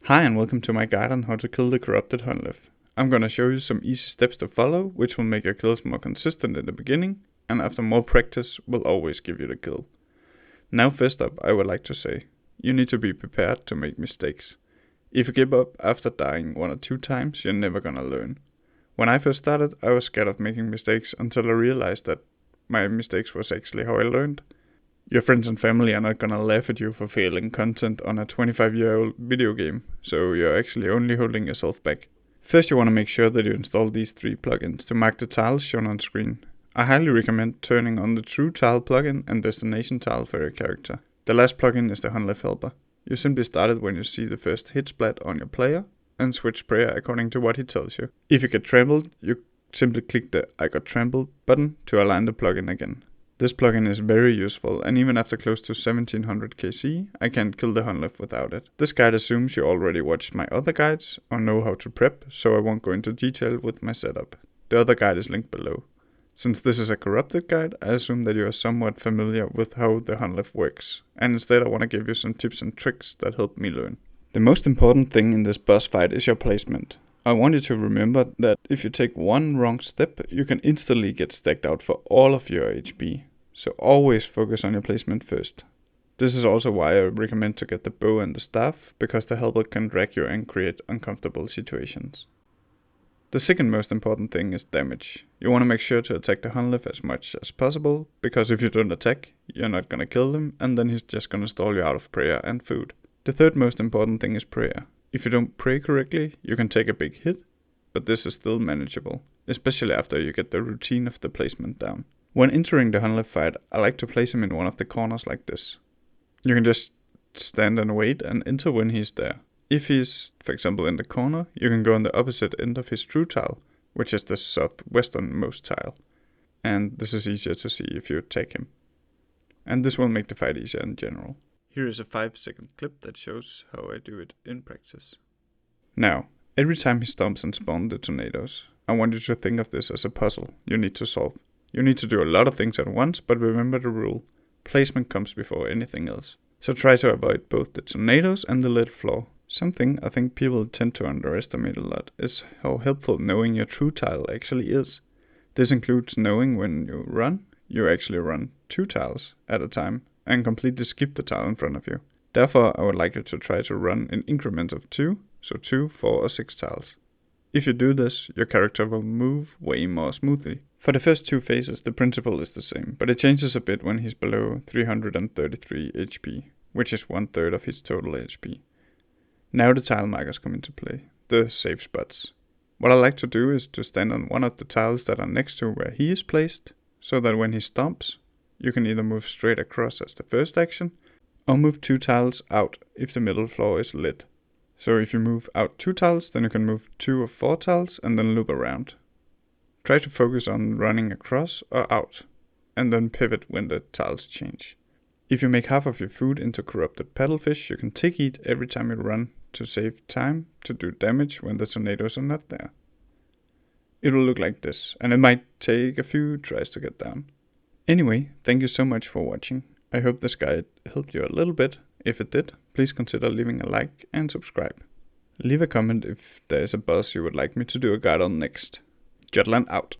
Hi and welcome to my guide on how to kill the corrupted Hunllef. I'm gonna show you some easy steps to follow, which will make your kills more consistent in the beginning, and after more practice will always give you the kill. Now first up, I would like to say, you need to be prepared to make mistakes. If you give up after dying 1 or 2 times, you're never gonna learn. When I first started, I was scared of making mistakes until I realized that my mistakes was actually how I learned. Your friends and family are not gonna laugh at you for failing content on a 25-year-old video game, so you're actually only holding yourself back. First you want to make sure that you install these 3 plugins to mark the tiles shown on screen. I highly recommend turning on the True Tile plugin and Destination Tile for your character. The last plugin is the Hunllef helper. You simply start it when you see the first hit splat on your player, and switch prayer according to what he tells you. If you get trampled, you simply click the I got trampled button to align the plugin again. This plugin is very useful, and even after close to 1700 KC, I can't kill the Hunllef without it. This guide assumes you already watched my other guides or know how to prep, so I won't go into detail with my setup. The other guide is linked below. Since this is a corrupted guide, I assume that you are somewhat familiar with how the Hunllef works, and instead I want to give you some tips and tricks that helped me learn. The most important thing in this boss fight is your placement. I want you to remember that if you take one wrong step, you can instantly get stacked out for all of your HP. So always focus on your placement first. This is also why I recommend to get the bow and the staff, because the helper can drag you and create uncomfortable situations. The second most important thing is damage. You want to make sure to attack the Hunllef as much as possible, because if you don't attack, you're not gonna kill him, and then he's just gonna stall you out of prayer and food. The third most important thing is prayer. If you don't pray correctly, you can take a big hit, but this is still manageable, especially after you get the routine of the placement down. When entering the Hunllef fight, I like to place him in one of the corners like this. You can just stand and wait and enter when he's there. If he's, for example, in the corner, you can go on the opposite end of his true tile, which is the southwesternmost tile. And this is easier to see if you attack him. And this will make the fight easier in general. Here is a 5-second clip that shows how I do it in practice. Now, every time he stomps and spawns the tornadoes, I want you to think of this as a puzzle you need to solve. You need to do a lot of things at once, but remember the rule. Placement comes before anything else. So try to avoid both the tornadoes and the lead floor. Something I think people tend to underestimate a lot is how helpful knowing your true tile actually is. This includes knowing when you actually run 2 tiles at a time, and completely skip the tile in front of you. Therefore, I would like you to try to run in increments of 2, so 2, 4 or 6 tiles. If you do this, your character will move way more smoothly. For the first 2 phases, the principle is the same, but it changes a bit when he's below 333 HP, which is 1/3 of his total HP. Now the tile markers come into play, the safe spots. What I like to do is to stand on one of the tiles that are next to where he is placed, so that when he stomps, you can either move straight across as the first action, or move 2 tiles out if the middle floor is lit. So if you move out 2 tiles, then you can move 2 or 4 tiles and then loop around. Try to focus on running across or out, and then pivot when the tiles change. If you make half of your food into corrupted paddlefish, you can tick eat every time you run to save time to do damage when the tornadoes are not there. It will look like this, and it might take a few tries to get down. Anyway, thank you so much for watching. I hope this guide helped you a little bit. If it did, please consider leaving a like and subscribe. Leave a comment if there is a boss you would like me to do a guide on next. Jutland out.